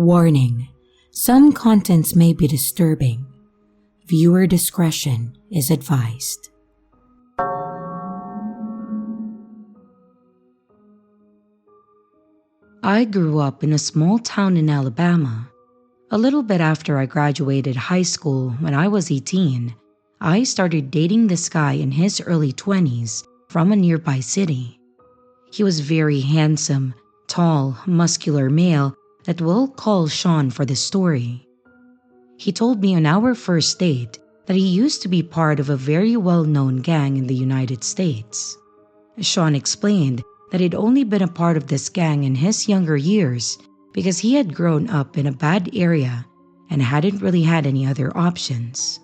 Warning: some contents may be disturbing. Viewer discretion is advised. I grew up in a small town in Alabama. A little bit after I graduated high school when I was 18, I started dating this guy in his early 20s from a nearby city. He was very handsome, tall, muscular male that we'll call Sean for this story. He told me on our first date that he used to be part of a very well-known gang in the United States. Sean explained that he'd only been a part of this gang in his younger years because he had grown up in a bad area and hadn't really had any other options.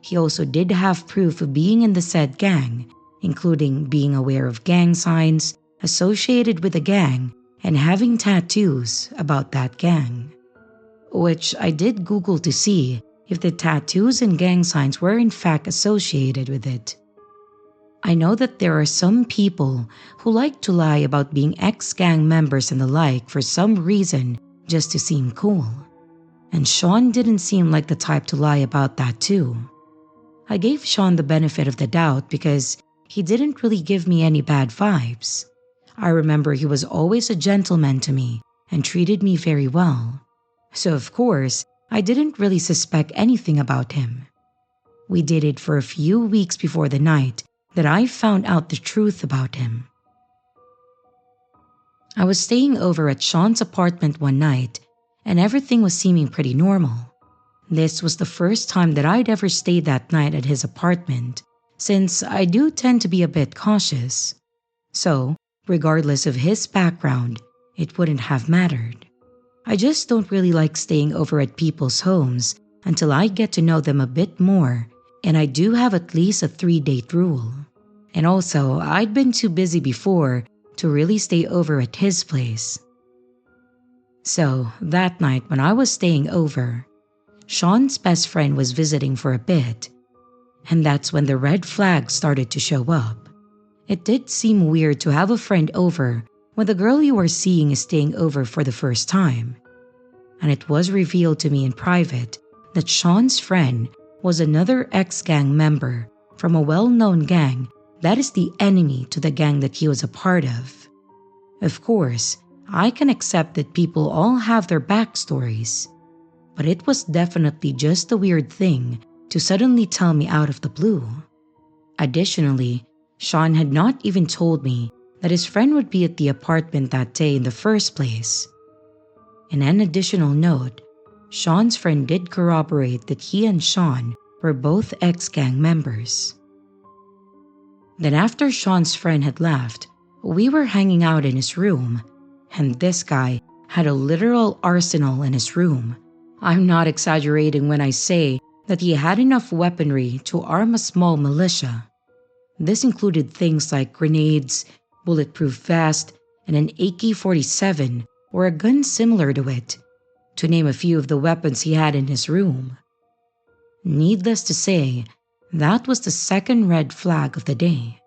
He also did have proof of being in the said gang, including being aware of gang signs associated with the gang and having tattoos about that gang. Which I did Google to see if the tattoos and gang signs were in fact associated with it. I know that there are some people who like to lie about being ex-gang members and the like for some reason just to seem cool. And Sean didn't seem like the type to lie about that too. I gave Sean the benefit of the doubt because he didn't really give me any bad vibes. I remember he was always a gentleman to me and treated me very well. So of course, I didn't really suspect anything about him. We dated for a few weeks before the night that I found out the truth about him. I was staying over at Sean's apartment one night and everything was seeming pretty normal. This was the first time that I'd ever stayed that night at his apartment, since I do tend to be a bit cautious. So, regardless of his background, it wouldn't have mattered. I just don't really like staying over at people's homes until I get to know them a bit more, and I do have at least a 3-date rule. And also, I'd been too busy before to really stay over at his place. So, that night when I was staying over, Sean's best friend was visiting for a bit, and that's when the red flags started to show up. It did seem weird to have a friend over when the girl you are seeing is staying over for the first time. And it was revealed to me in private that Sean's friend was another ex-gang member from a well-known gang that is the enemy to the gang that he was a part of. Of course, I can accept that people all have their backstories, but it was definitely just a weird thing to suddenly tell me out of the blue. Additionally, Sean had not even told me that his friend would be at the apartment that day in the first place. In an additional note, Sean's friend did corroborate that he and Sean were both ex-gang members. Then after Sean's friend had left, we were hanging out in his room, and this guy had a literal arsenal in his room. I'm not exaggerating when I say that he had enough weaponry to arm a small militia. This included things like grenades, bulletproof vest, and an AK-47 or a gun similar to it, to name a few of the weapons he had in his room. Needless to say, that was the second red flag of the day.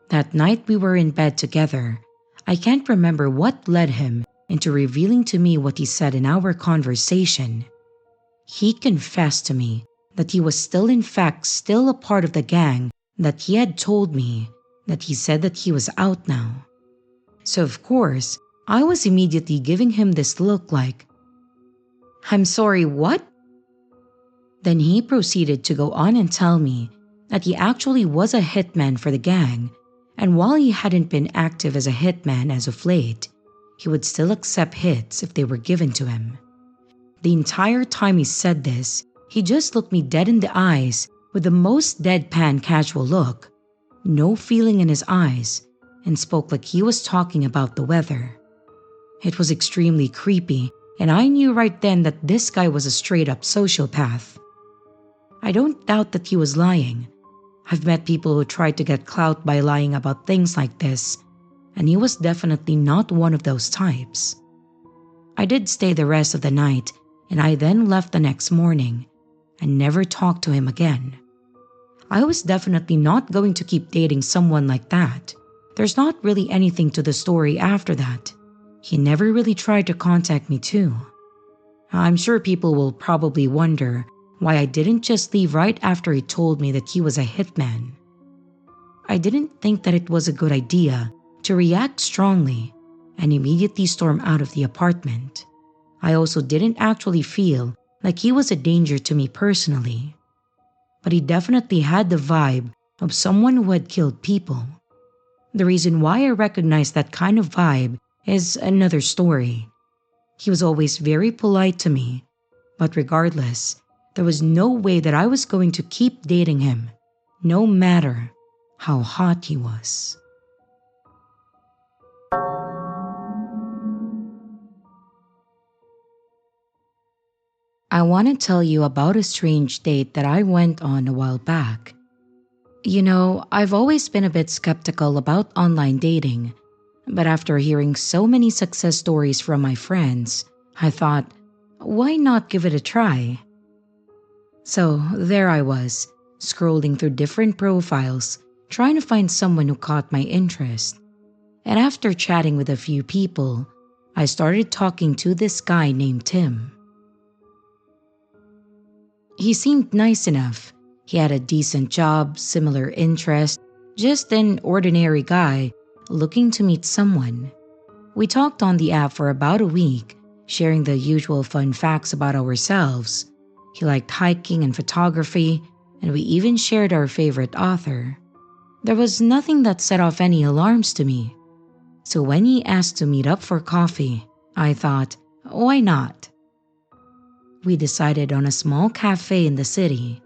That night we were in bed together. I can't remember what led him into revealing to me what he said in our conversation. He confessed to me that he was still a part of the gang that he had told me that he said that he was out now. So of course, I was immediately giving him this look like, "I'm sorry, what?" Then he proceeded to go on and tell me that he actually was a hitman for the gang, and while he hadn't been active as a hitman as of late, he would still accept hits if they were given to him. The entire time he said this, he just looked me dead in the eyes with the most deadpan casual look, no feeling in his eyes, and spoke like he was talking about the weather. It was extremely creepy, and I knew right then that this guy was a straight-up sociopath. I don't doubt that he was lying. I've met people who tried to get clout by lying about things like this, and he was definitely not one of those types. I did stay the rest of the night, and I then left the next morning and never talked to him again. I was definitely not going to keep dating someone like that. There's not really anything to the story after that. He never really tried to contact me too. I'm sure people will probably wonder why I didn't just leave right after he told me that he was a hitman. I didn't think that it was a good idea to react strongly and immediately storm out of the apartment. I also didn't actually feel like he was a danger to me personally, but he definitely had the vibe of someone who had killed people. The reason why I recognized that kind of vibe is another story. He was always very polite to me, but regardless, there was no way that I was going to keep dating him, no matter how hot he was. I want to tell you about a strange date that I went on a while back. I've always been a bit skeptical about online dating, but after hearing so many success stories from my friends, I thought, why not give it a try? So there I was, scrolling through different profiles, trying to find someone who caught my interest. And after chatting with a few people, I started talking to this guy named Tim. He seemed nice enough. He had a decent job, similar interests, just an ordinary guy looking to meet someone. We talked on the app for about a week, sharing the usual fun facts about ourselves. He liked hiking and photography, and we even shared our favorite author. There was nothing that set off any alarms to me. So when he asked to meet up for coffee, I thought, why not? We decided on a small cafe in the city,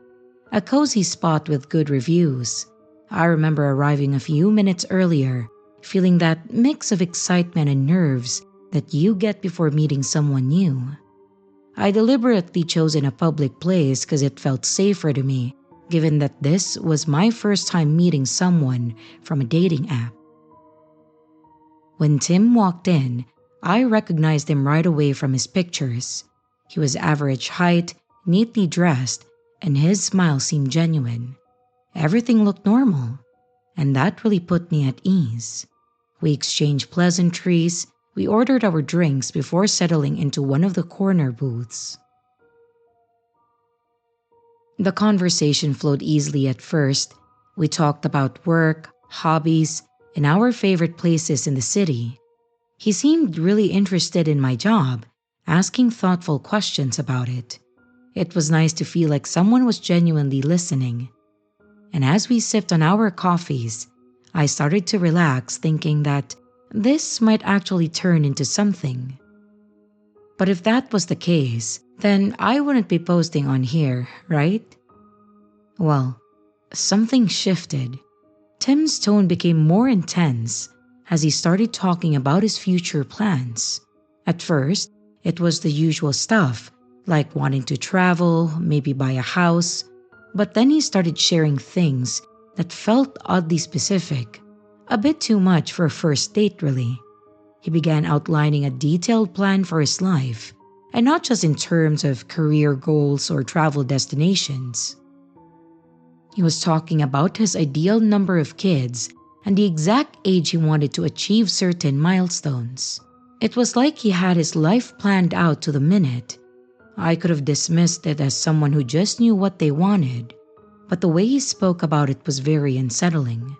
a cozy spot with good reviews. I remember arriving a few minutes earlier, feeling that mix of excitement and nerves that you get before meeting someone new. I deliberately chosen a public place because it felt safer to me, given that this was my first time meeting someone from a dating app. When Tim walked in, I recognized him right away from his pictures. He was average height, neatly dressed, and his smile seemed genuine. Everything looked normal, and that really put me at ease. We exchanged pleasantries, we ordered our drinks before settling into one of the corner booths. The conversation flowed easily at first. We talked about work, hobbies, and our favorite places in the city. He seemed really interested in my job, asking thoughtful questions about it. It was nice to feel like someone was genuinely listening. And as we sipped on our coffees, I started to relax, thinking that this might actually turn into something. But if that was the case, then I wouldn't be posting on here, right? Well, something shifted. Tim's tone became more intense as he started talking about his future plans. At first, it was the usual stuff, like wanting to travel, maybe buy a house, but then he started sharing things that felt oddly specific, a bit too much for a first date really. He began outlining a detailed plan for his life, and not just in terms of career goals or travel destinations. He was talking about his ideal number of kids and the exact age he wanted to achieve certain milestones. It was like he had his life planned out to the minute. I could have dismissed it as someone who just knew what they wanted, but the way he spoke about it was very unsettling.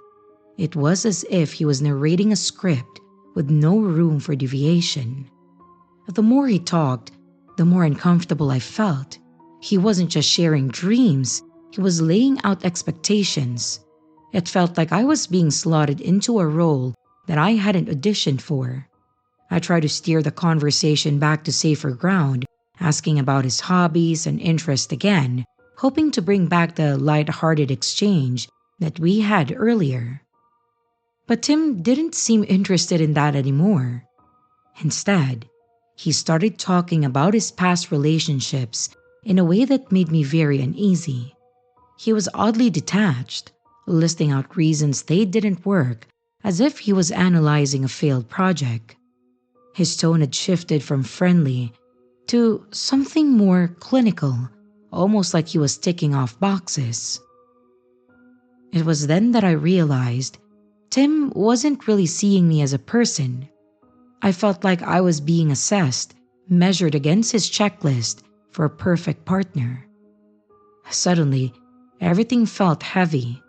It was as if he was narrating a script with no room for deviation. The more he talked, the more uncomfortable I felt. He wasn't just sharing dreams, he was laying out expectations. It felt like I was being slotted into a role that I hadn't auditioned for. I tried to steer the conversation back to safer ground, asking about his hobbies and interests again, hoping to bring back the light-hearted exchange that we had earlier. But Tim didn't seem interested in that anymore. Instead, he started talking about his past relationships in a way that made me very uneasy. He was oddly detached, listing out reasons they didn't work as if he was analyzing a failed project. His tone had shifted from friendly to something more clinical, almost like he was ticking off boxes. It was then that I realized Tim wasn't really seeing me as a person. I felt like I was being assessed, measured against his checklist for a perfect partner. Suddenly, everything felt heavy.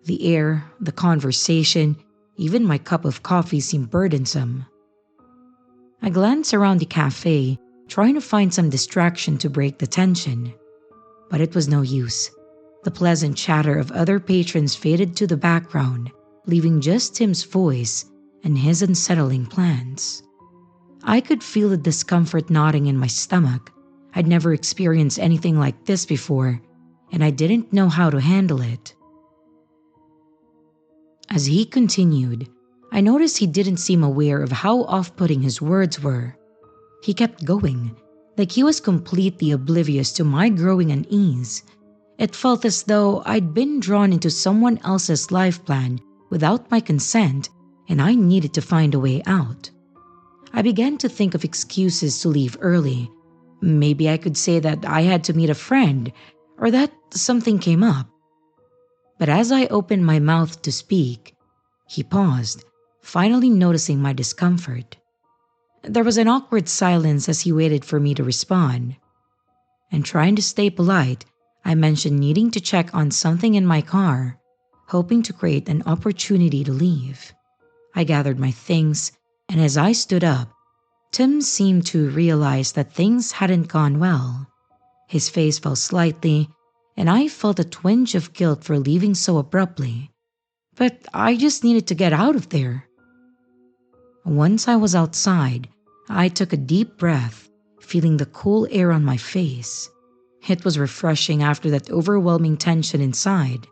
The air, the conversation, even my cup of coffee seemed burdensome. I glanced around the cafe, trying to find some distraction to break the tension. But it was no use. The pleasant chatter of other patrons faded to the background, leaving just Tim's voice and his unsettling plans. I could feel the discomfort gnawing in my stomach. I'd never experienced anything like this before, and I didn't know how to handle it. As he continued, I noticed he didn't seem aware of how off-putting his words were. He kept going, like he was completely oblivious to my growing unease. It felt as though I'd been drawn into someone else's life plan without my consent, and I needed to find a way out. I began to think of excuses to leave early. Maybe I could say that I had to meet a friend, or that something came up. But as I opened my mouth to speak, he paused, finally noticing my discomfort. There was an awkward silence as he waited for me to respond. And trying to stay polite, I mentioned needing to check on something in my car, hoping to create an opportunity to leave. I gathered my things, and as I stood up, Tim seemed to realize that things hadn't gone well. His face fell slightly, and I felt a twinge of guilt for leaving so abruptly. But I just needed to get out of there. Once I was outside, I took a deep breath, feeling the cool air on my face. It was refreshing after that overwhelming tension inside.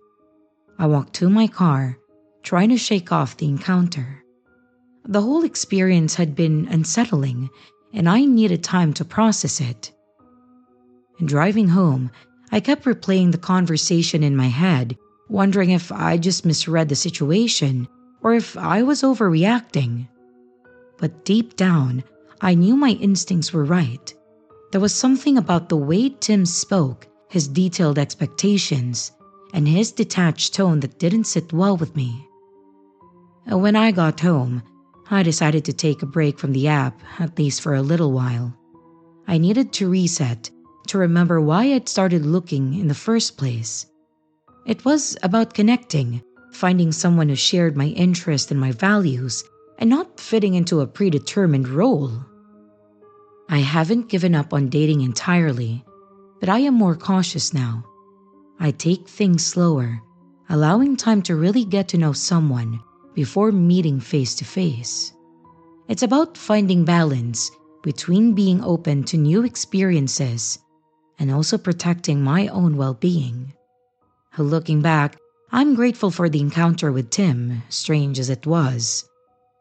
I walked to my car, trying to shake off the encounter. The whole experience had been unsettling, and I needed time to process it. Driving home, I kept replaying the conversation in my head, wondering if I just misread the situation or if I was overreacting. But deep down, I knew my instincts were right. There was something about the way Tim spoke, his detailed expectations, and his detached tone that didn't sit well with me. When I got home, I decided to take a break from the app, at least for a little while. I needed to reset, to remember why I'd started looking in the first place. It was about connecting, finding someone who shared my interest and my values, and not fitting into a predetermined role. I haven't given up on dating entirely, but I am more cautious now. I take things slower, allowing time to really get to know someone before meeting face to face. It's about finding balance between being open to new experiences and also protecting my own well-being. Looking back, I'm grateful for the encounter with Tim, strange as it was.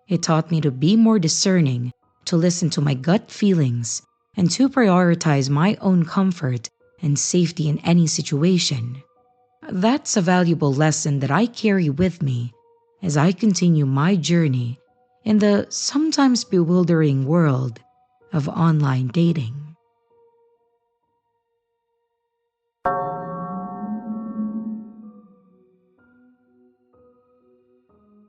It taught me to be more discerning, to listen to my gut feelings, and to prioritize my own comfort and safety in any situation. That's a valuable lesson that I carry with me as I continue my journey in the sometimes bewildering world of online dating.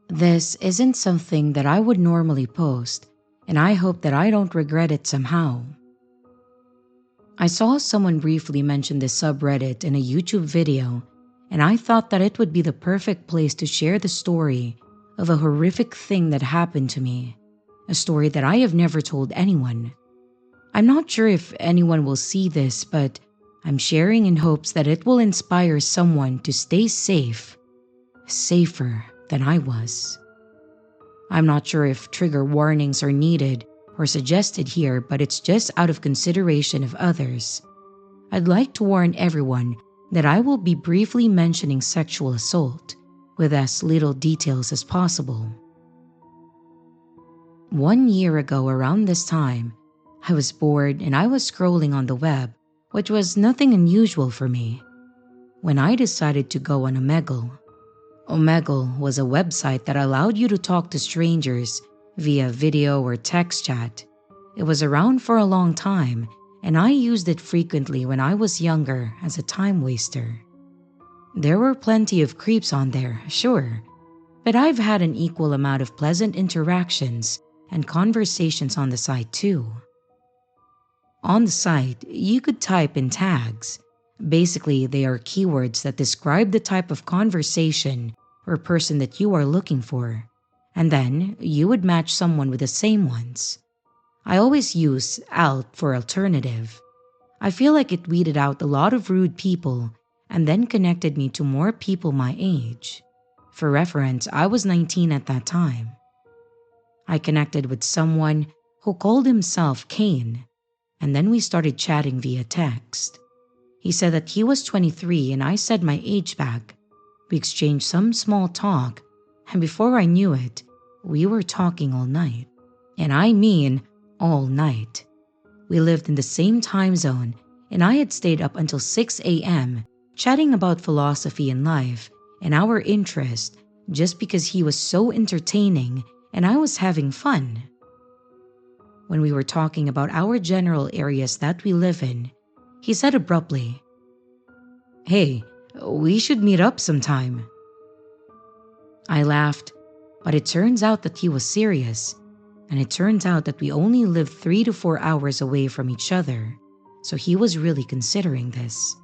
This isn't something that I would normally post, and I hope that I don't regret it somehow. I saw someone briefly mention this subreddit in a YouTube video, and I thought that it would be the perfect place to share the story of a horrific thing that happened to me, a story that I have never told anyone. I'm not sure if anyone will see this, but I'm sharing in hopes that it will inspire someone to stay safe, safer than I was. I'm not sure if trigger warnings are needed or suggested here, but it's just out of consideration of others. I'd like to warn everyone that I will be briefly mentioning sexual assault with as little details as possible. 1 year ago around this time, I was bored and I was scrolling on the web, which was nothing unusual for me, when I decided to go on Omegle. Omegle was a website that allowed you to talk to strangers via video or text chat. It was around for a long time, and I used it frequently when I was younger as a time waster. There were plenty of creeps on there, sure, but I've had an equal amount of pleasant interactions and conversations on the site too. On the site, you could type in tags. Basically, they are keywords that describe the type of conversation or person that you are looking for, and then you would match someone with the same ones. I always use alt for alternative. I feel like it weeded out a lot of rude people and then connected me to more people my age. For reference, I was 19 at that time. I connected with someone who called himself Kane, and then we started chatting via text. He said that he was 23 and I said my age back. We exchanged some small talk, and before I knew it, we were talking all night. And I mean all night. We lived in the same time zone, and I had stayed up until 6 a.m. chatting about philosophy and life and our interest just because he was so entertaining and I was having fun. When we were talking about our general areas that we live in, he said abruptly, "Hey, we should meet up sometime." I laughed, but it turns out that he was serious, and it turns out that we only lived 3 to 4 hours away from each other, so he was really considering this.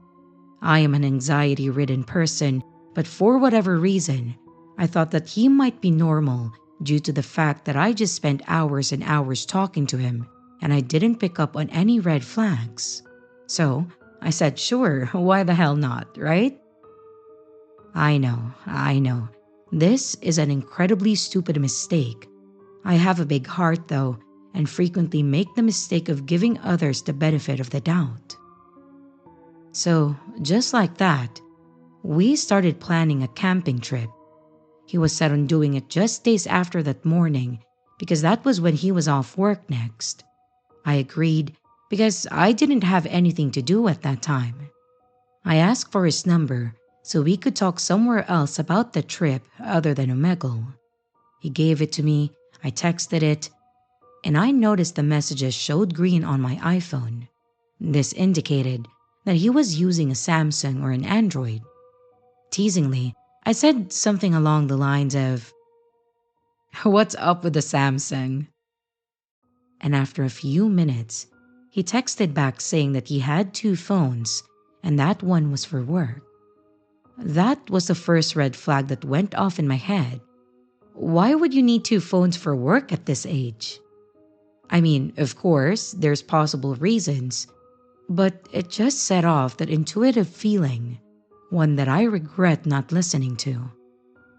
I am an anxiety-ridden person, but for whatever reason, I thought that he might be normal due to the fact that I just spent hours and hours talking to him and I didn't pick up on any red flags. So I said, sure, why the hell not, right? I know. This is an incredibly stupid mistake. I have a big heart though, and frequently make the mistake of giving others the benefit of the doubt. So, just like that, we started planning a camping trip. He was set on doing it just days after that morning because that was when he was off work next. I agreed because I didn't have anything to do at that time. I asked for his number so we could talk somewhere else about the trip other than Omegle. He gave it to me, I texted it, and I noticed the messages showed green on my iPhone. This indicated that he was using a Samsung or an Android. Teasingly, I said something along the lines of, "What's up with the Samsung?" And after a few minutes, he texted back saying that he had 2 phones and that one was for work. That was the first red flag that went off in my head. Why would you need 2 phones for work at this age? I mean, of course, there's possible reasons, but it just set off that intuitive feeling, one that I regret not listening to.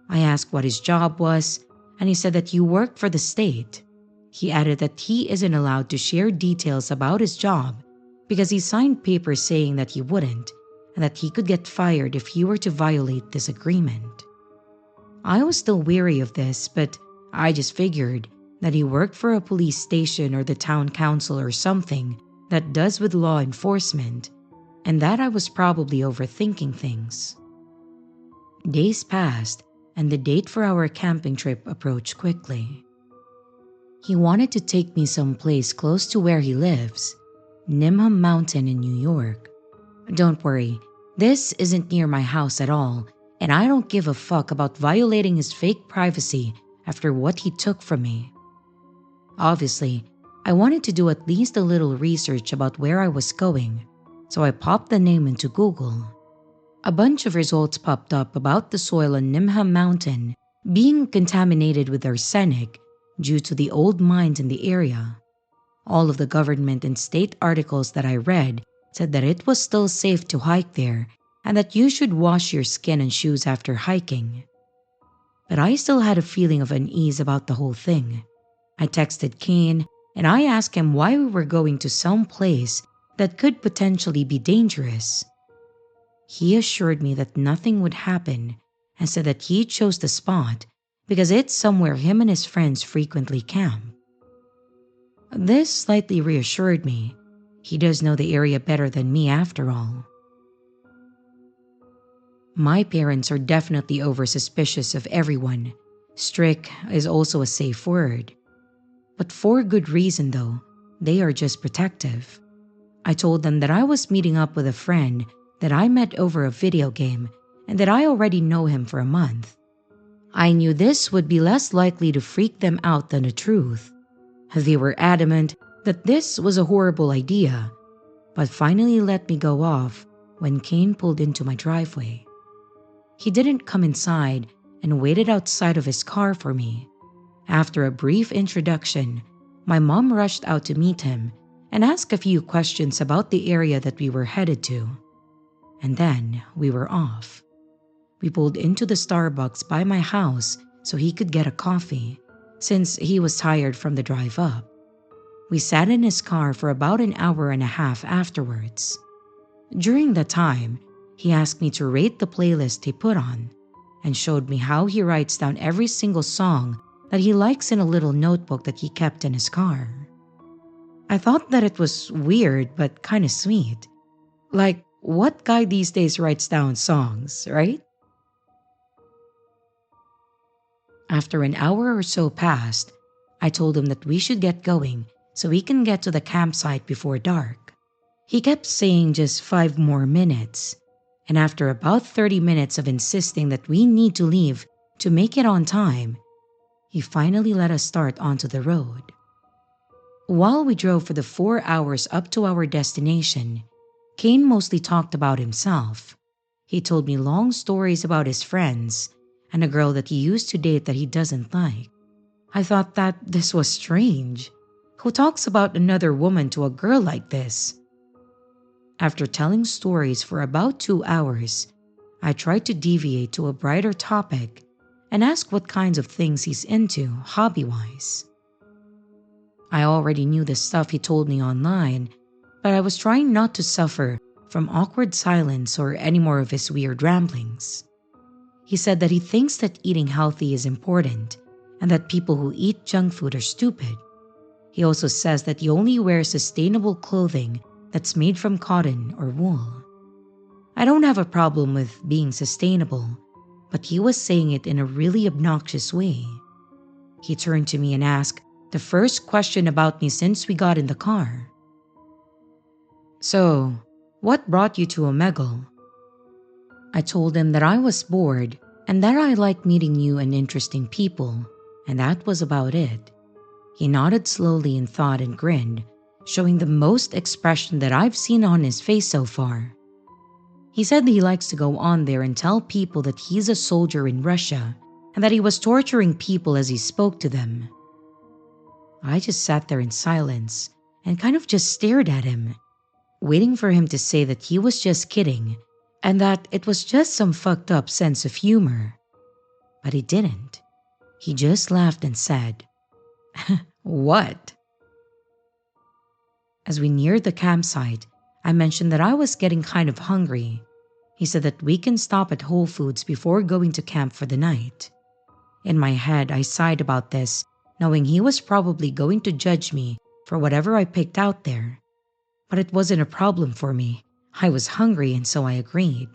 I asked what his job was, and he said that he worked for the state. He added that he isn't allowed to share details about his job because he signed papers saying that he wouldn't, and that he could get fired if he were to violate this agreement. I was still wary of this, but I just figured that he worked for a police station or the town council or something that does with law enforcement, and that I was probably overthinking things. Days passed, and the date for our camping trip approached quickly. He wanted to take me someplace close to where he lives, Nimham Mountain in New York. Don't worry, this isn't near my house at all, and I don't give a fuck about violating his fake privacy after what he took from me. Obviously, I wanted to do at least a little research about where I was going, so I popped the name into Google. A bunch of results popped up about the soil on Nimham Mountain being contaminated with arsenic due to the old mines in the area. All of the government and state articles that I read said that it was still safe to hike there and that you should wash your skin and shoes after hiking. But I still had a feeling of unease about the whole thing. I texted Kane and I asked him why we were going to some place that could potentially be dangerous. He assured me that nothing would happen and said that he chose the spot because it's somewhere him and his friends frequently camp. This slightly reassured me. He does know the area better than me after all. My parents are definitely over-suspicious of everyone. Strict is also a safe word. But for good reason though, they are just protective. I told them that I was meeting up with a friend that I met over a video game and that I already know him for a month. I knew this would be less likely to freak them out than the truth, They were adamant that this was a horrible idea, but finally let me go off when Kane pulled into my driveway. He didn't come inside and waited outside of his car for me. After a brief introduction, my mom rushed out to meet him and ask a few questions about the area that we were headed to. And then we were off. We pulled into the Starbucks by my house so he could get a coffee, since he was tired from the drive up. We sat in his car for about an hour and a half afterwards. During that time, he asked me to rate the playlist he put on and showed me how he writes down every single song that he likes in a little notebook that he kept in his car. I thought that it was weird but kind of sweet. Like, what guy these days writes down songs, right? After an hour or so passed, I told him that we should get going so we can get to the campsite before dark. He kept saying just 5 more minutes, and after about 30 minutes of insisting that we need to leave to make it on time, he finally let us start onto the road. While we drove for the 4 hours up to our destination, Kane mostly talked about himself. He told me long stories about his friends and a girl that he used to date that he doesn't like. I thought that this was strange. Who talks about another woman to a girl like this? After telling stories for about 2 hours, I tried to deviate to a brighter topic and ask what kinds of things he's into hobby-wise. I already knew the stuff he told me online, but I was trying not to suffer from awkward silence or any more of his weird ramblings. He said that he thinks that eating healthy is important and that people who eat junk food are stupid. He also says that he only wears sustainable clothing that's made from cotton or wool. I don't have a problem with being sustainable, but he was saying it in a really obnoxious way. He turned to me and asked the first question about me since we got in the car. "So, what brought you to Omegle?" I told him that I was bored and that I liked meeting new and interesting people, and that was about it. He nodded slowly in thought and grinned, showing the most expression that I've seen on his face so far. He said that he likes to go on there and tell people that he's a soldier in Russia and that he was torturing people as he spoke to them. I just sat there in silence and kind of just stared at him, waiting for him to say that he was just kidding and that it was just some fucked up sense of humor. But he didn't. He just laughed and said, "What?" As we neared the campsite, I mentioned that I was getting kind of hungry. He said that we can stop at Whole Foods before going to camp for the night. In my head, I sighed about this, knowing he was probably going to judge me for whatever I picked out there. But it wasn't a problem for me. I was hungry and so I agreed.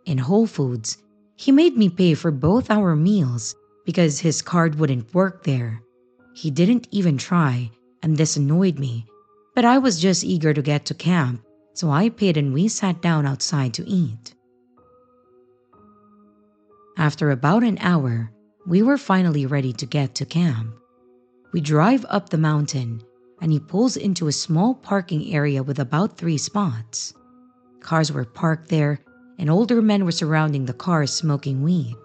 In Whole Foods, he made me pay for both our meals because his card wouldn't work there. He didn't even try, and this annoyed me, but I was just eager to get to camp, so I paid and we sat down outside to eat. After about an hour, we were finally ready to get to camp. We drive up the mountain, and he pulls into a small parking area with about 3 spots. Cars were parked there, and older men were surrounding the cars smoking weed.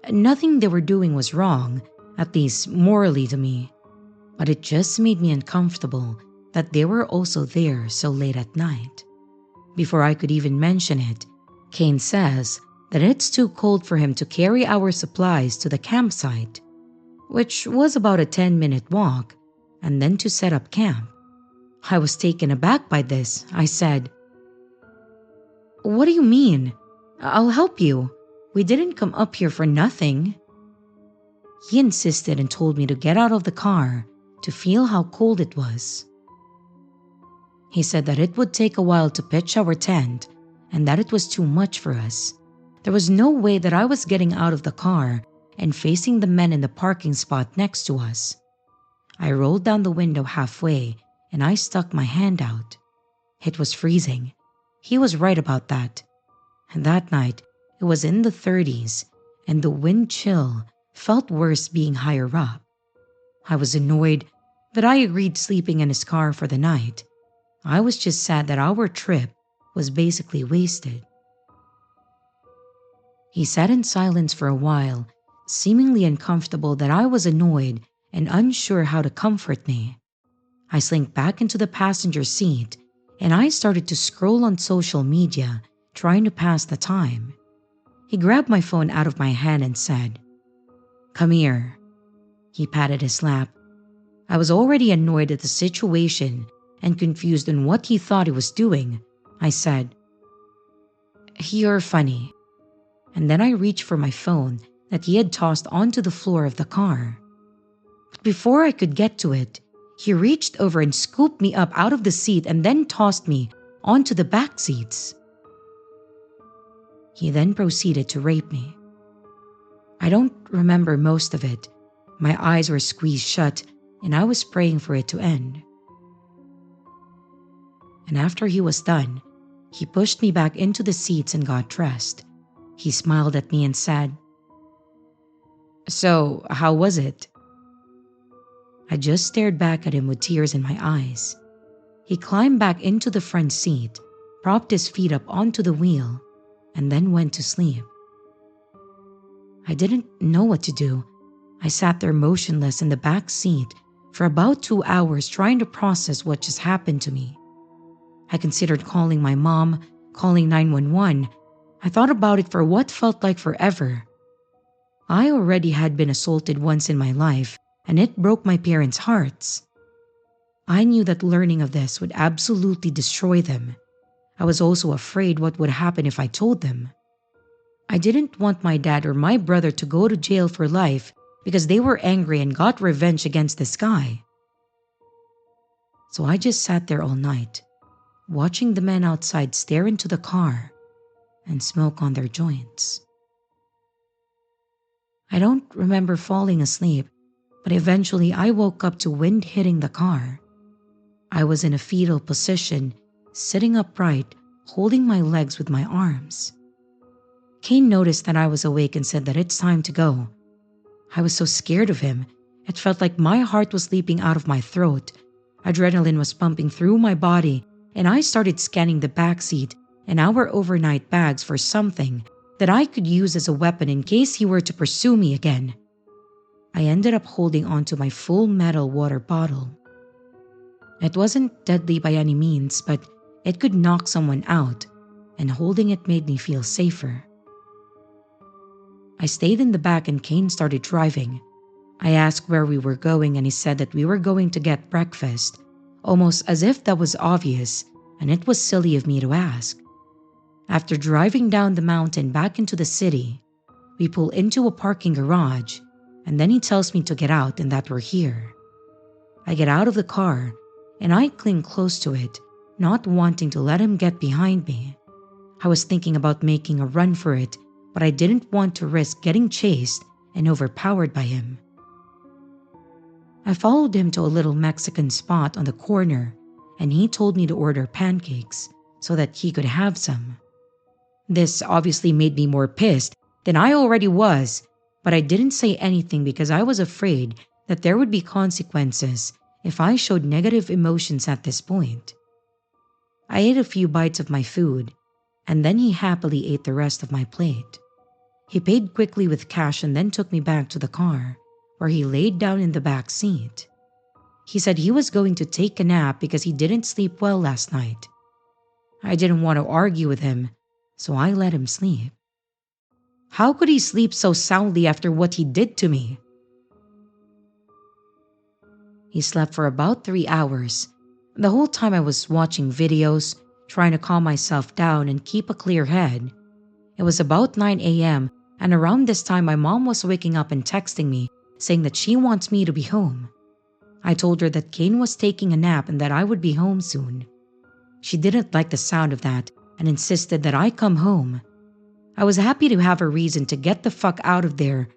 Nothing they were doing was wrong, at least morally to me, but it just made me uncomfortable that they were also there so late at night. Before I could even mention it, Kane says that it's too cold for him to carry our supplies to the campsite, which was about a 10-minute walk, and then to set up camp. I was taken aback by this. I said, "What do you mean? I'll help you. We didn't come up here for nothing." He insisted and told me to get out of the car to feel how cold it was. He said that it would take a while to pitch our tent and that it was too much for us. There was no way that I was getting out of the car and facing the men in the parking spot next to us. I rolled down the window halfway and I stuck my hand out. It was freezing. He was right about that. And that night, it was in the 30s and the wind chill felt worse being higher up. I was annoyed that I agreed sleeping in his car for the night. I was just sad that our trip was basically wasted. He sat in silence for a while, seemingly uncomfortable that I was annoyed and unsure how to comfort me. I slinked back into the passenger seat and I started to scroll on social media, trying to pass the time. He grabbed my phone out of my hand and said, "Come here." He patted his lap. I was already annoyed at the situation and confused on what he thought he was doing. I said, "You're funny." And then I reached for my phone that he had tossed onto the floor of the car. But before I could get to it, he reached over and scooped me up out of the seat and then tossed me onto the back seats. He then proceeded to rape me. I don't remember most of it. My eyes were squeezed shut and I was praying for it to end. And after he was done, he pushed me back into the seats and got dressed. He smiled at me and said, "So, how was it?" I just stared back at him with tears in my eyes. He climbed back into the front seat, propped his feet up onto the wheel, and then went to sleep. I didn't know what to do. I sat there motionless in the back seat for about 2 hours trying to process what just happened to me. I considered calling my mom, calling 911. I thought about it for what felt like forever. I already had been assaulted once in my life, and it broke my parents' hearts. I knew that learning of this would absolutely destroy them. I was also afraid what would happen if I told them. I didn't want my dad or my brother to go to jail for life because they were angry and got revenge against this guy. So I just sat there all night, watching the men outside stare into the car and smoke on their joints. I don't remember falling asleep, but eventually I woke up to wind hitting the car. I was in a fetal position, sitting upright, holding my legs with my arms. Kane noticed that I was awake and said that it's time to go. I was so scared of him. It felt like my heart was leaping out of my throat. Adrenaline was pumping through my body, and I started scanning the back seat and our overnight bags for something that I could use as a weapon in case he were to pursue me again. I ended up holding onto my full metal water bottle. It wasn't deadly by any means, but it could knock someone out, and holding it made me feel safer. I stayed in the back and Kane started driving. I asked where we were going and he said that we were going to get breakfast, almost as if that was obvious, and it was silly of me to ask. After driving down the mountain back into the city, we pull into a parking garage, and then he tells me to get out and that we're here. I get out of the car, and I cling close to it, not wanting to let him get behind me. I was thinking about making a run for it, but I didn't want to risk getting chased and overpowered by him. I followed him to a little Mexican spot on the corner, and he told me to order pancakes so that he could have some. This obviously made me more pissed than I already was, but I didn't say anything because I was afraid that there would be consequences if I showed negative emotions at this point. I ate a few bites of my food, and then he happily ate the rest of my plate. He paid quickly with cash and then took me back to the car, where he laid down in the back seat. He said he was going to take a nap because he didn't sleep well last night. I didn't want to argue with him, so I let him sleep. How could he sleep so soundly after what he did to me? He slept for about 3 hours. The whole time I was watching videos, trying to calm myself down and keep a clear head. It was about 9 a.m. and around this time my mom was waking up and texting me, saying that she wants me to be home. I told her that Kane was taking a nap and that I would be home soon. She didn't like the sound of that and insisted that I come home. I was happy to have a reason to get the fuck out of there,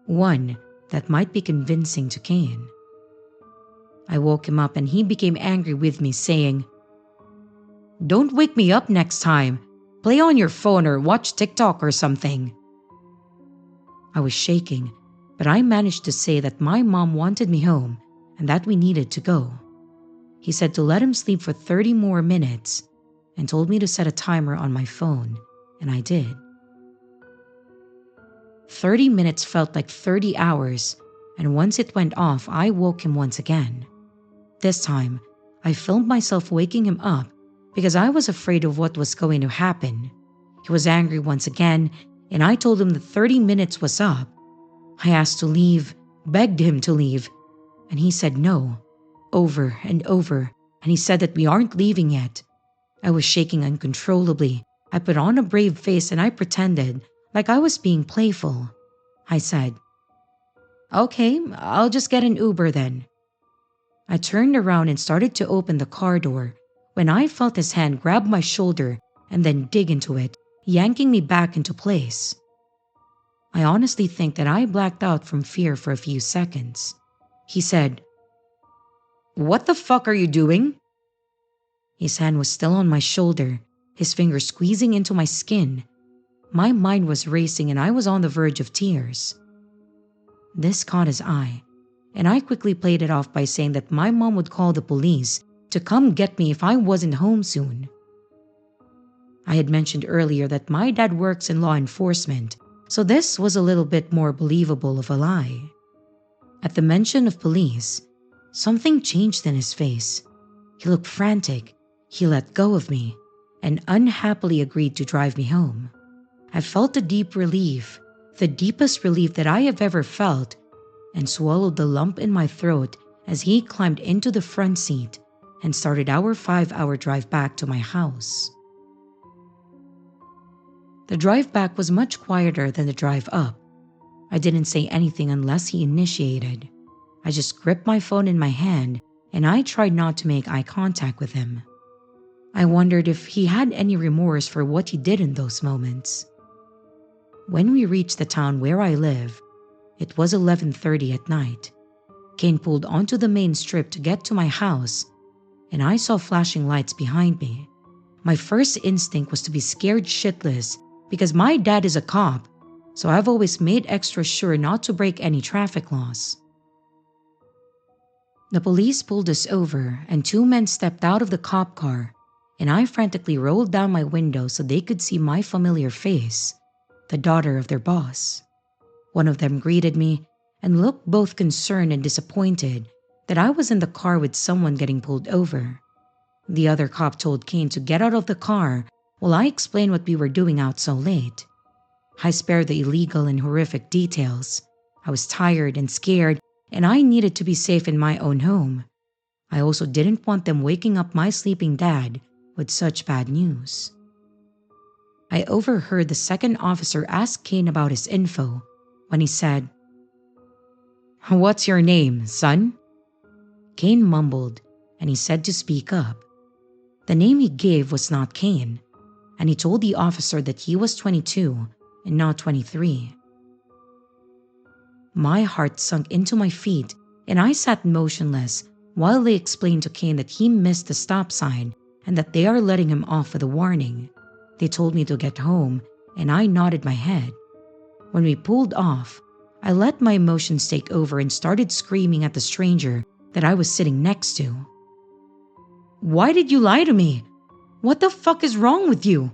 one that might be convincing to Kane. I woke him up and he became angry with me, saying, "Don't wake me up next time. Play on your phone or watch TikTok or something." I was shaking. but I managed to say that my mom wanted me home and that we needed to go. He said to let him sleep for 30 more minutes and told me to set a timer on my phone, and I did. 30 minutes felt like 30 hours, and once it went off, I woke him once again. This time, I filmed myself waking him up because I was afraid of what was going to happen. He was angry once again, and I told him that 30 minutes was up. I asked to leave, begged him to leave, and he said no, over and over, and he said that we aren't leaving yet. I was shaking uncontrollably. I put on a brave face and I pretended like I was being playful. I said, "Okay, I'll just get an Uber then." I turned around and started to open the car door when I felt his hand grab my shoulder and then dig into it, yanking me back into place. I honestly think that I blacked out from fear for a few seconds. He said, "What the fuck are you doing?" His hand was still on my shoulder, his fingers squeezing into my skin. My mind was racing and I was on the verge of tears. This caught his eye, and I quickly played it off by saying that my mom would call the police to come get me if I wasn't home soon. I had mentioned earlier that my dad works in law enforcement, so this was a little bit more believable of a lie. At the mention of police, something changed in his face. He looked frantic. He let go of me and unhappily agreed to drive me home. I felt a deep relief, the deepest relief that I have ever felt, and swallowed the lump in my throat as he climbed into the front seat and started our 5-hour drive back to my house. The drive back was much quieter than the drive up. I didn't say anything unless he initiated. I just gripped my phone in my hand and I tried not to make eye contact with him. I wondered if he had any remorse for what he did in those moments. When we reached the town where I live, it was 11:30 at night. Kane pulled onto the main strip to get to my house, and I saw flashing lights behind me. My first instinct was to be scared shitless because my dad is a cop, so I've always made extra sure not to break any traffic laws. The police pulled us over and 2 men stepped out of the cop car, and I frantically rolled down my window so they could see my familiar face, the daughter of their boss. One of them greeted me and looked both concerned and disappointed that I was in the car with someone getting pulled over. The other cop told Kane to get out of the car while I explained what we were doing out so late. I spared the illegal and horrific details. I was tired and scared, and I needed to be safe in my own home. I also didn't want them waking up my sleeping dad with such bad news. I overheard the second officer ask Kane about his info when he said, "What's your name, son?" Kane mumbled, and he said to speak up. The name he gave was not Kane, and he told the officer that he was 22 and not 23. My heart sunk into my feet, and I sat motionless while they explained to Kane that he missed the stop sign and that they are letting him off with a warning. They told me to get home, and I nodded my head. When we pulled off, I let my emotions take over and started screaming at the stranger that I was sitting next to. "Why did you lie to me? What the fuck is wrong with you?"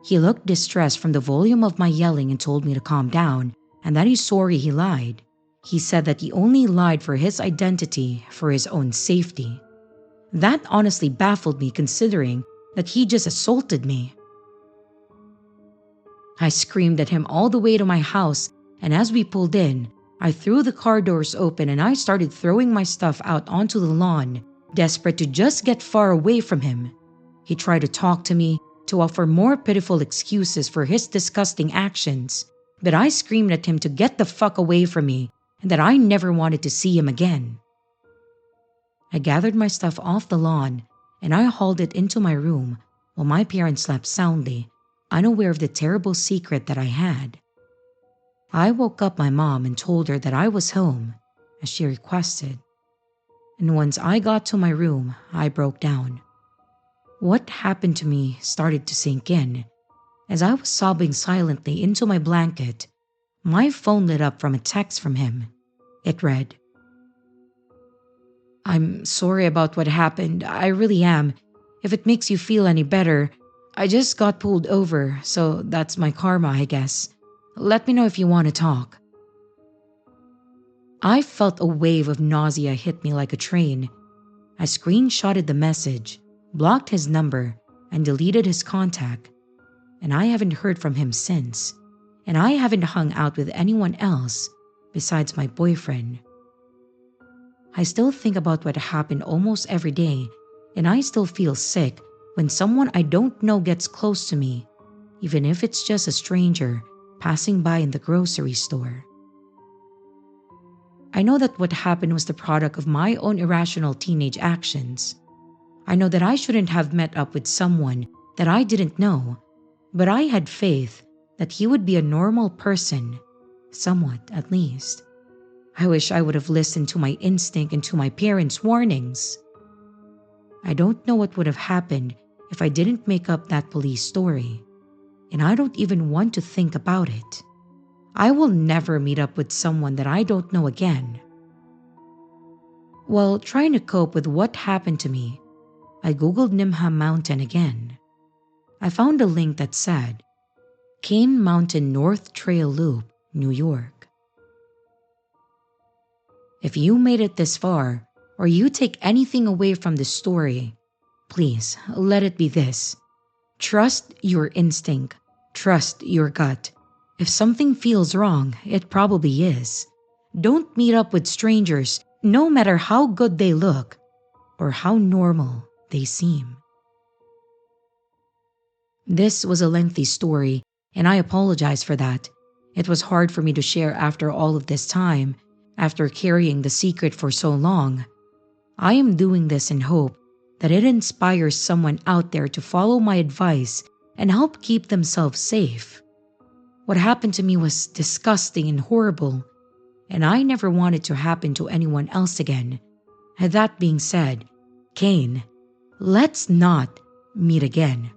He looked distressed from the volume of my yelling and told me to calm down and that he's sorry he lied. He said that he only lied for his identity for his own safety. That honestly baffled me considering that he just assaulted me. I screamed at him all the way to my house, and as we pulled in, I threw the car doors open and I started throwing my stuff out onto the lawn, desperate to just get far away from him. He tried to talk to me, to offer more pitiful excuses for his disgusting actions, but I screamed at him to get the fuck away from me and that I never wanted to see him again. I gathered my stuff off the lawn and I hauled it into my room while my parents slept soundly, unaware of the terrible secret that I had. I woke up my mom and told her that I was home, as she requested. And once I got to my room, I broke down. What happened to me started to sink in. As I was sobbing silently into my blanket, My phone lit up from a text from him. It read, "I'm sorry about what happened. I really am. If it makes you feel any better, I just got pulled over, so that's my karma, I guess. Let me know if you want to talk." I felt a wave of nausea hit me like a train. I screenshotted the message, blocked his number, and deleted his contact. And I haven't heard from him since. And I haven't hung out with anyone else besides my boyfriend. I still think about what happened almost every day, and I still feel sick when someone I don't know gets close to me, even if it's just a stranger passing by in the grocery store. I know that what happened was the product of my own irrational teenage actions. I know that I shouldn't have met up with someone that I didn't know, but I had faith that he would be a normal person, somewhat at least. I wish I would have listened to my instinct and to my parents' warnings. I don't know what would have happened if I didn't make up that police story, and I don't even want to think about it. I will never meet up with someone that I don't know again. While trying to cope with what happened to me, I googled Nimha Mountain again. I found a link that said, Cane Mountain North Trail Loop, New York. If you made it this far, or you take anything away from this story, please let it be this. Trust your instinct. Trust your gut. If something feels wrong, it probably is. Don't meet up with strangers, no matter how good they look or how normal they seem. This was a lengthy story, and I apologize for that. It was hard for me to share after all of this time, after carrying the secret for so long. I am doing this in hope that it inspires someone out there to follow my advice and help keep themselves safe. What happened to me was disgusting and horrible, and I never want it to happen to anyone else again. And that being said, Kane, let's not meet again.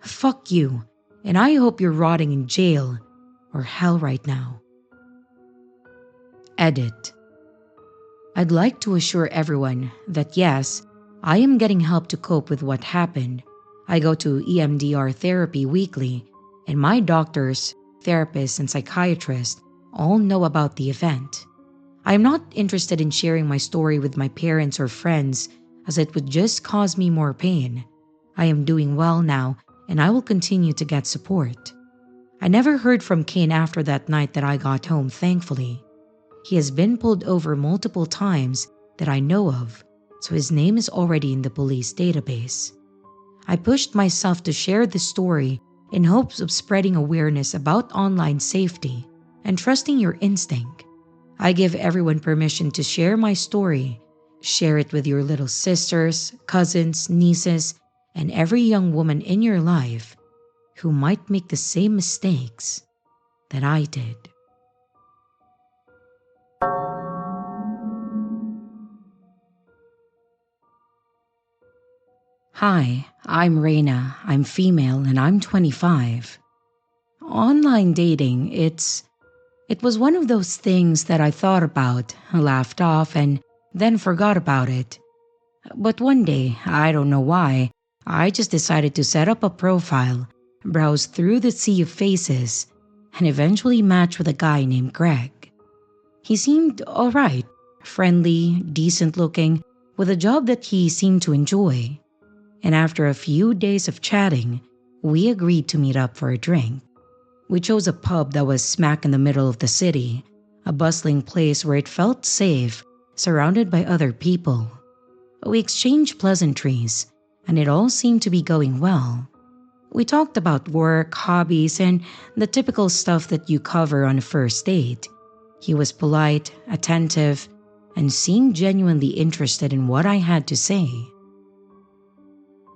Fuck you, and I hope you're rotting in jail or hell right now. Edit. I'd like to assure everyone that yes, I am getting help to cope with what happened. I go to EMDR therapy weekly, and my doctors, therapists, and psychiatrists all know about the event. I am not interested in sharing my story with my parents or friends, as it would just cause me more pain. I am doing well now, and I will continue to get support. I never heard from Kane after that night that I got home, thankfully. He has been pulled over multiple times that I know of, so his name is already in the police database. I pushed myself to share this story in hopes of spreading awareness about online safety and trusting your instinct. I give everyone permission to share my story. Share it with your little sisters, cousins, nieces, and every young woman in your life who might make the same mistakes that I did. Hi, I'm Reina. I'm female and I'm 25. Online dating, it was one of those things that I thought about, laughed off, and then forgot about it. But one day, I don't know why, I just decided to set up a profile, browse through the sea of faces, and eventually match with a guy named Greg. He seemed alright, friendly, decent looking, with a job that he seemed to enjoy. And after a few days of chatting, we agreed to meet up for a drink. We chose a pub that was smack in the middle of the city, a bustling place where it felt safe, surrounded by other people. We exchanged pleasantries, and it all seemed to be going well. We talked about work, hobbies, and the typical stuff that you cover on a first date. He was polite, attentive, and seemed genuinely interested in what I had to say.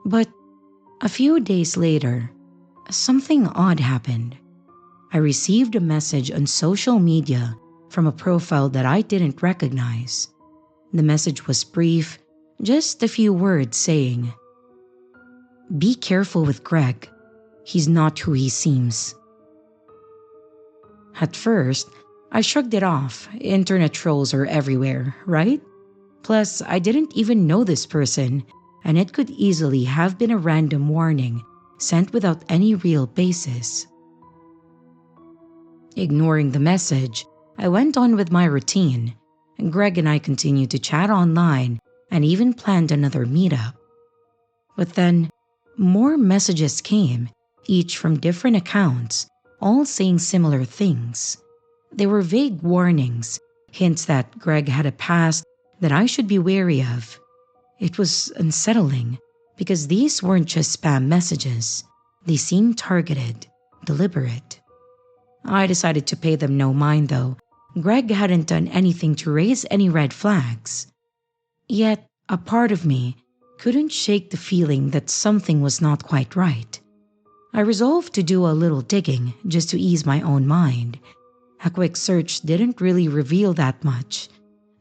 But a few days later, something odd happened. I received a message on social media from a profile that I didn't recognize. The message was brief, just a few words saying, "Be careful with Greg. He's not who he seems." At first, I shrugged it off. Internet trolls are everywhere, right? Plus, I didn't even know this person, and it could easily have been a random warning sent without any real basis. Ignoring the message, I went on with my routine, and Greg and I continued to chat online and even planned another meetup. But then, more messages came, each from different accounts, all saying similar things. They were vague warnings, hints that Greg had a past that I should be wary of. It was unsettling because these weren't just spam messages. They seemed targeted, deliberate. I decided to pay them no mind though. Greg hadn't done anything to raise any red flags. Yet, a part of me couldn't shake the feeling that something was not quite right. I resolved to do a little digging just to ease my own mind. A quick search didn't really reveal that much.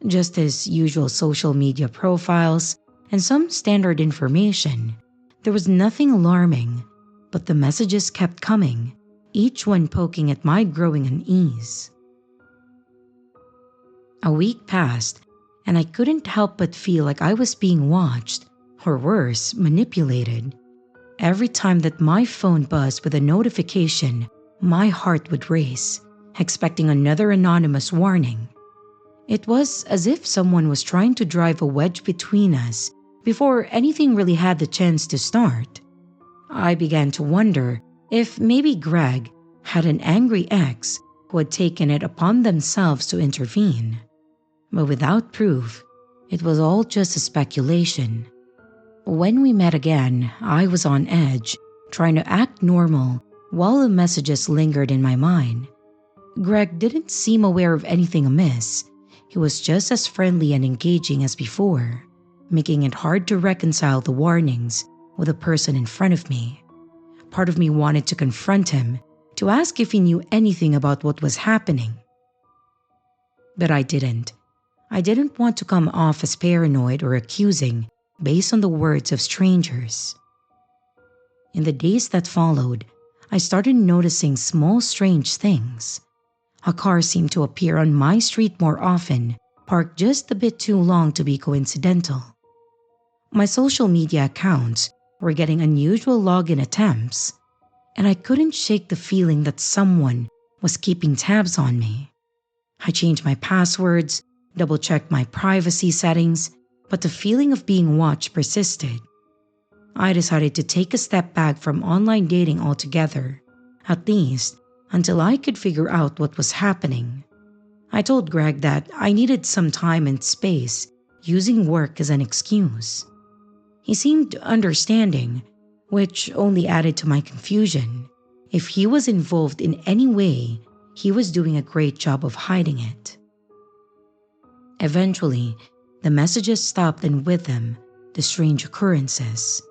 Just his usual social media profiles and some standard information. There was nothing alarming, but the messages kept coming, each one poking at my growing unease. A week passed, and I couldn't help but feel like I was being watched, or worse, manipulated. Every time that my phone buzzed with a notification, my heart would race, expecting another anonymous warning. It was as if someone was trying to drive a wedge between us before anything really had the chance to start. I began to wonder if maybe Greg had an angry ex who had taken it upon themselves to intervene. But without proof, it was all just a speculation. When we met again, I was on edge, trying to act normal while the messages lingered in my mind. Greg didn't seem aware of anything amiss. He was just as friendly and engaging as before, making it hard to reconcile the warnings with the person in front of me. Part of me wanted to confront him, to ask if he knew anything about what was happening. But I didn't. I didn't want to come off as paranoid or accusing based on the words of strangers. In the days that followed, I started noticing small strange things. A car seemed to appear on my street more often, parked just a bit too long to be coincidental. My social media accounts were getting unusual login attempts, and I couldn't shake the feeling that someone was keeping tabs on me. I changed my passwords, double-checked my privacy settings, but the feeling of being watched persisted. I decided to take a step back from online dating altogether, at least until I could figure out what was happening. I told Greg that I needed some time and space, using work as an excuse. He seemed understanding, which only added to my confusion. If he was involved in any way, he was doing a great job of hiding it. Eventually, the messages stopped, and with them, the strange occurrences.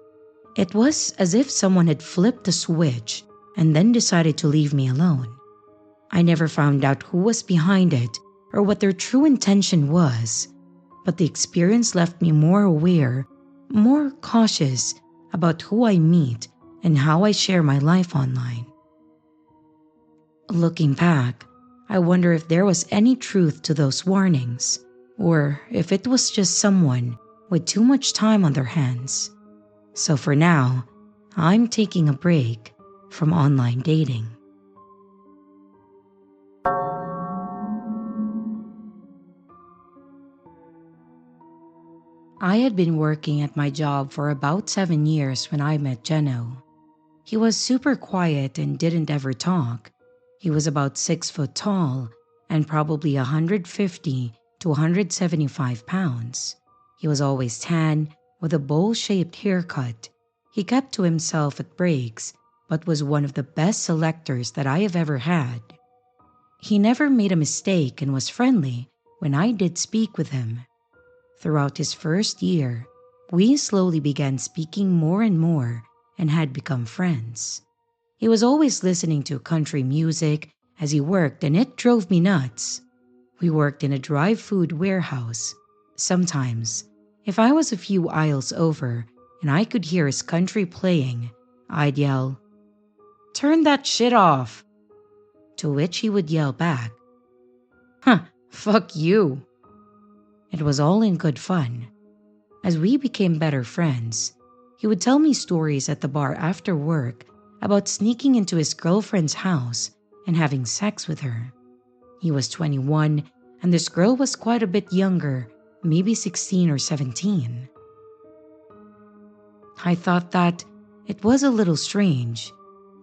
It was as if someone had flipped a switch and then decided to leave me alone. I never found out who was behind it or what their true intention was, but the experience left me more aware, more cautious about who I meet and how I share my life online. Looking back, I wonder if there was any truth to those warnings, or if it was just someone with too much time on their hands. So for now, I'm taking a break from online dating. I had been working at my job for about 7 years when I met Jeno. He was super quiet and didn't ever talk. He was about 6 foot tall and probably 150 to 175 pounds. He was always tan with a bowl-shaped haircut. He kept to himself at breaks, but was one of the best selectors that I have ever had. He never made a mistake and was friendly when I did speak with him. Throughout his first year, we slowly began speaking more and more and had become friends. He was always listening to country music as he worked, and it drove me nuts. We worked in a dry food warehouse. Sometimes, if I was a few aisles over and I could hear his country playing, I'd yell, "Turn that shit off!" to which he would yell back, "Huh, fuck you." It was all in good fun. As we became better friends, he would tell me stories at the bar after work about sneaking into his girlfriend's house and having sex with her. He was 21 and this girl was quite a bit younger, maybe 16 or 17. I thought that it was a little strange,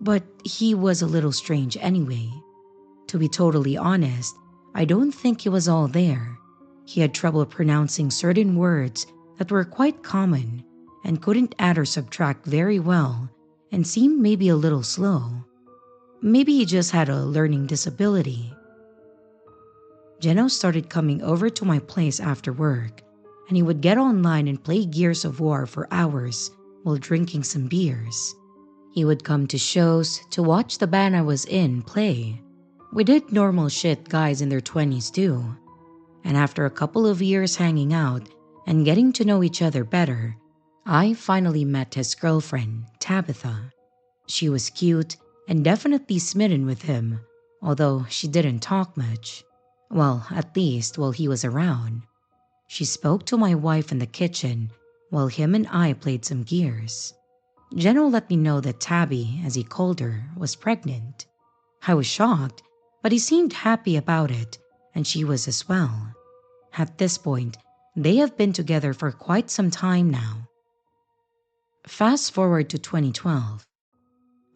but he was a little strange anyway. To be totally honest, I don't think he was all there. He had trouble pronouncing certain words that were quite common and couldn't add or subtract very well and seemed maybe a little slow. Maybe he just had a learning disability. Jeno started coming over to my place after work, and he would get online and play Gears of War for hours while drinking some beers. He would come to shows to watch the band I was in play. We did normal shit guys in their 20s do. And after a couple of years hanging out and getting to know each other better, I finally met his girlfriend, Tabitha. She was cute and definitely smitten with him, although she didn't talk much. Well, at least while he was around. She spoke to my wife in the kitchen while him and I played some Gears. Jeno let me know that Tabby, as he called her, was pregnant. I was shocked, but he seemed happy about it, and she was as well. At this point, they have been together for quite some time now. Fast forward to 2012.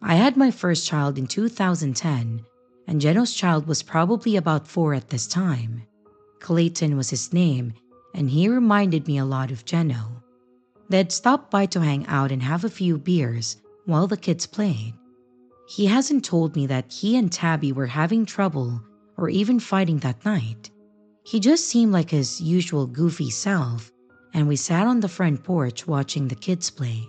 I had my first child in 2010, and Jeno's child was probably about 4 at this time. Clayton was his name, and he reminded me a lot of Jeno. They'd stop by to hang out and have a few beers while the kids played. He hasn't told me that he and Tabby were having trouble or even fighting that night. He just seemed like his usual goofy self, and we sat on the front porch watching the kids play.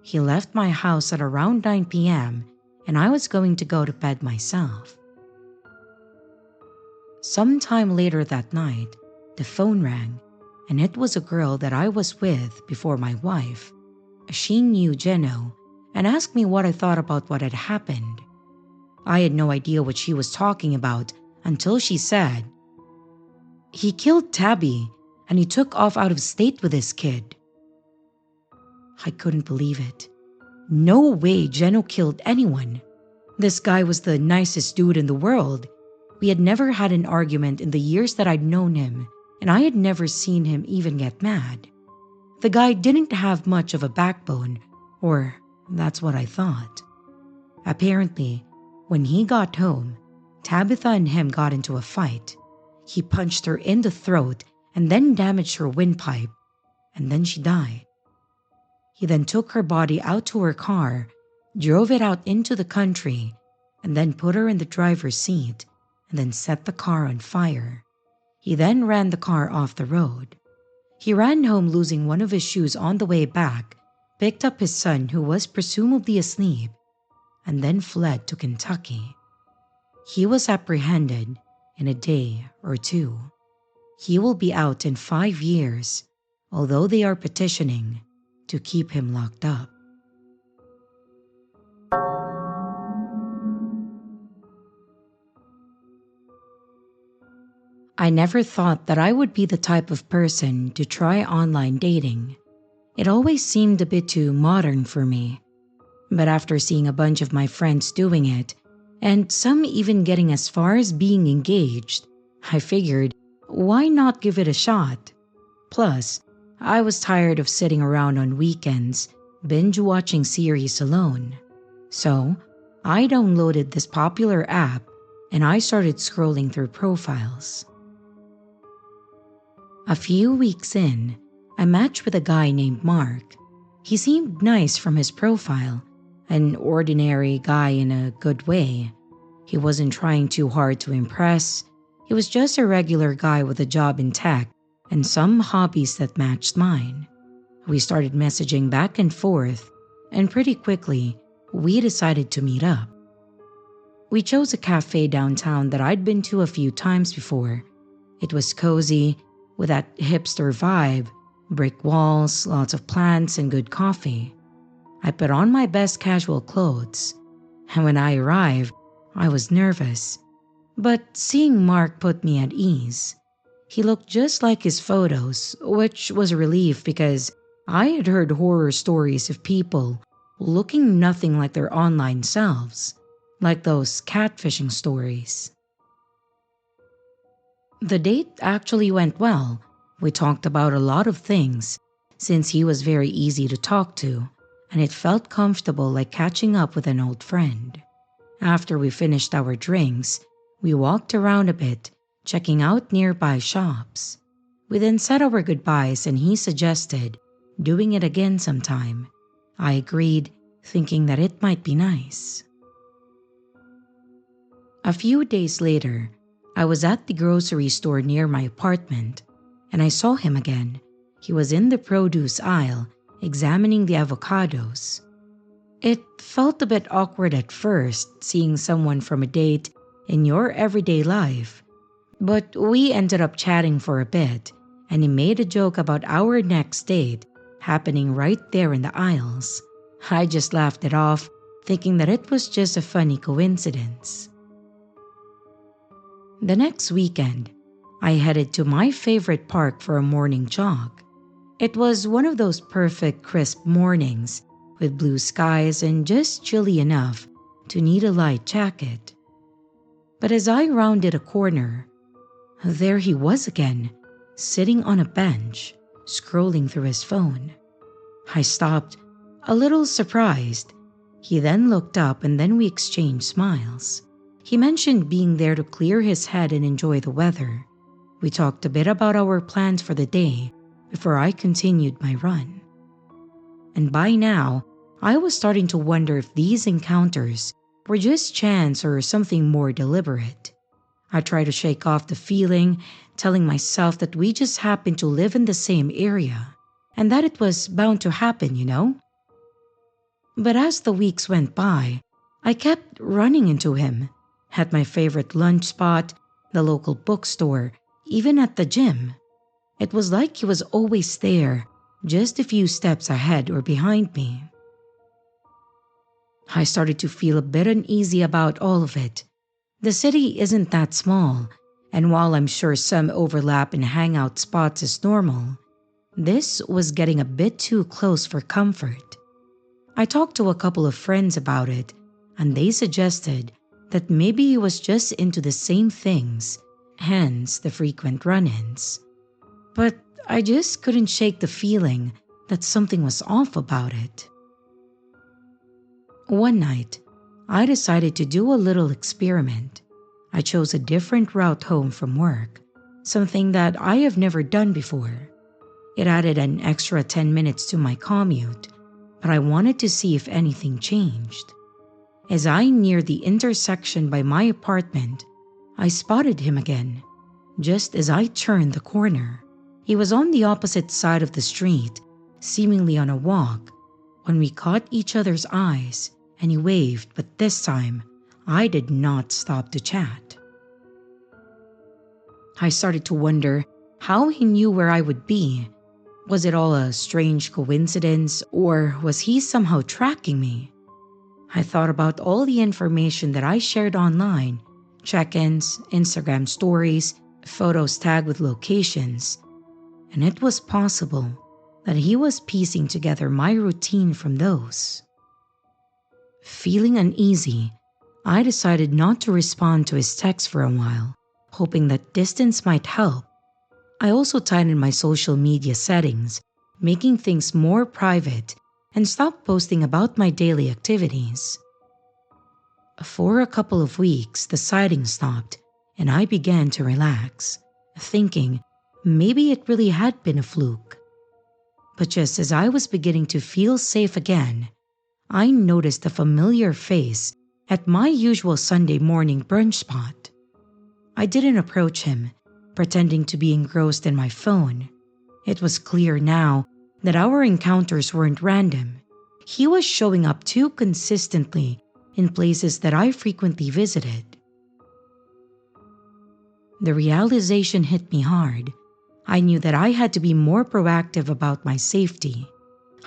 He left my house at around 9 p.m. and I was going to go to bed myself. Sometime later that night, the phone rang, and it was a girl that I was with before my wife. She knew Jeno and asked me what I thought about what had happened. I had no idea what she was talking about until she said, "He killed Tabby and he took off out of state with his kid." I couldn't believe it. No way Jeno killed anyone. This guy was the nicest dude in the world. We had never had an argument in the years that I'd known him, and I had never seen him even get mad. The guy didn't have much of a backbone, or that's what I thought. Apparently, when he got home, Tabitha and him got into a fight. He punched her in the throat and then damaged her windpipe, and then she died. He then took her body out to her car, drove it out into the country, and then put her in the driver's seat, and then set the car on fire. He then ran the car off the road. He ran home losing one of his shoes on the way back, picked up his son who was presumably asleep, and then fled to Kentucky. He was apprehended in a day or two. He will be out in 5 years, although they are petitioning to keep him locked up. I never thought that I would be the type of person to try online dating. It always seemed a bit too modern for me. But after seeing a bunch of my friends doing it, and some even getting as far as being engaged, I figured, why not give it a shot? Plus, I was tired of sitting around on weekends, binge-watching series alone. So, I downloaded this popular app and I started scrolling through profiles. A few weeks in, I matched with a guy named Mark. He seemed nice from his profile, an ordinary guy in a good way. He wasn't trying too hard to impress. He was just a regular guy with a job in tech and some hobbies that matched mine. We started messaging back and forth, and pretty quickly, we decided to meet up. We chose a cafe downtown that I'd been to a few times before. It was cozy, with that hipster vibe, brick walls, lots of plants, and good coffee. I put on my best casual clothes, and when I arrived, I was nervous, but seeing Mark put me at ease. He looked just like his photos, which was a relief because I had heard horror stories of people looking nothing like their online selves, like those catfishing stories. The date actually went well. We talked about a lot of things, since he was very easy to talk to, and it felt comfortable like catching up with an old friend. After we finished our drinks, we walked around a bit, checking out nearby shops. We then said our goodbyes and he suggested doing it again sometime. I agreed, thinking that it might be nice. A few days later, I was at the grocery store near my apartment and I saw him again. He was in the produce aisle, examining the avocados. It felt a bit awkward at first, seeing someone from a date in your everyday life, but we ended up chatting for a bit, and he made a joke about our next date happening right there in the aisles. I just laughed it off, thinking that it was just a funny coincidence. The next weekend, I headed to my favorite park for a morning jog. It was one of those perfect crisp mornings with blue skies and just chilly enough to need a light jacket. But as I rounded a corner, there he was again, sitting on a bench, scrolling through his phone. I stopped, a little surprised. He then looked up and then we exchanged smiles. He mentioned being there to clear his head and enjoy the weather. We talked a bit about our plans for the day before I continued my run. And by now, I was starting to wonder if these encounters were just chance or something more deliberate. I tried to shake off the feeling, telling myself that we just happened to live in the same area and that it was bound to happen, you know? But as the weeks went by, I kept running into him at my favorite lunch spot, the local bookstore, even at the gym. It was like he was always there, just a few steps ahead or behind me. I started to feel a bit uneasy about all of it. The city isn't that small, and while I'm sure some overlap in hangout spots is normal, this was getting a bit too close for comfort. I talked to a couple of friends about it, and they suggested that maybe he was just into the same things, hence the frequent run-ins. But I just couldn't shake the feeling that something was off about it. One night, I decided to do a little experiment. I chose a different route home from work, something that I have never done before. It added an extra 10 minutes to my commute, but I wanted to see if anything changed. As I neared the intersection by my apartment, I spotted him again. Just as I turned the corner, he was on the opposite side of the street, seemingly on a walk, when we caught each other's eyes and he waved, but this time, I did not stop to chat. I started to wonder how he knew where I would be. Was it all a strange coincidence, or was he somehow tracking me? I thought about all the information that I shared online, check-ins, Instagram stories, photos tagged with locations, and it was possible that he was piecing together my routine from those. Feeling uneasy, I decided not to respond to his text for a while, hoping that distance might help. I also tightened my social media settings, making things more private, and stopped posting about my daily activities. For a couple of weeks, the sighting stopped, and I began to relax, thinking maybe it really had been a fluke. But just as I was beginning to feel safe again, I noticed a familiar face at my usual Sunday morning brunch spot. I didn't approach him, pretending to be engrossed in my phone. It was clear now that our encounters weren't random. He was showing up too consistently in places that I frequently visited. The realization hit me hard. I knew that I had to be more proactive about my safety.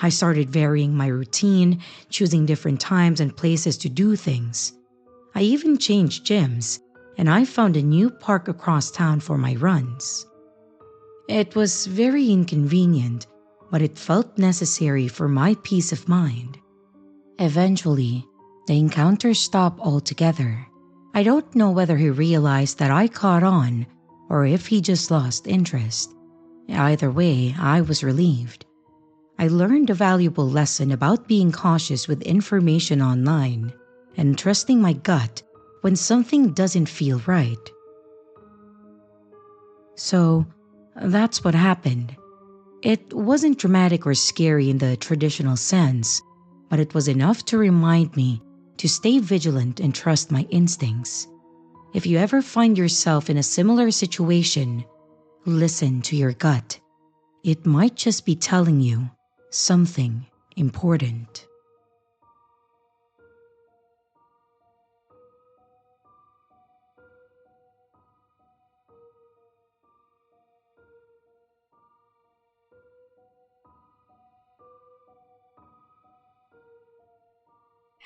I started varying my routine, choosing different times and places to do things. I even changed gyms, and I found a new park across town for my runs. It was very inconvenient, but it felt necessary for my peace of mind. Eventually, the encounter stopped altogether. I don't know whether he realized that I caught on or if he just lost interest. Either way, I was relieved. I learned a valuable lesson about being cautious with information online and trusting my gut when something doesn't feel right. So, that's what happened. It wasn't dramatic or scary in the traditional sense, but it was enough to remind me to stay vigilant and trust my instincts. If you ever find yourself in a similar situation, listen to your gut. It might just be telling you something important.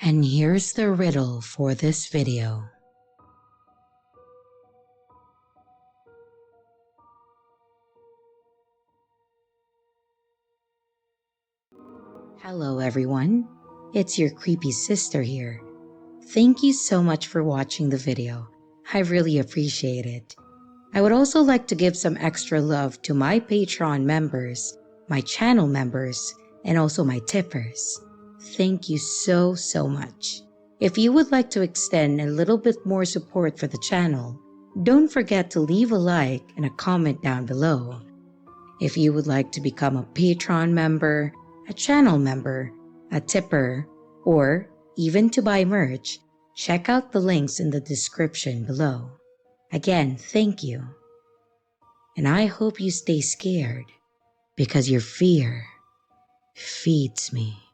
And here's the riddle for this video. Hello everyone, it's your creepy sister here. Thank you so much for watching the video. I really appreciate it. I would also like to give some extra love to my Patreon members, my channel members, and also my tippers. Thank you so much. If you would like to extend a little bit more support for the channel, don't forget to leave a like and a comment down below. If you would like to become a Patreon member, a channel member, a tipper, or even to buy merch, check out the links in the description below. Again, thank you. And I hope you stay scared because your fear feeds me.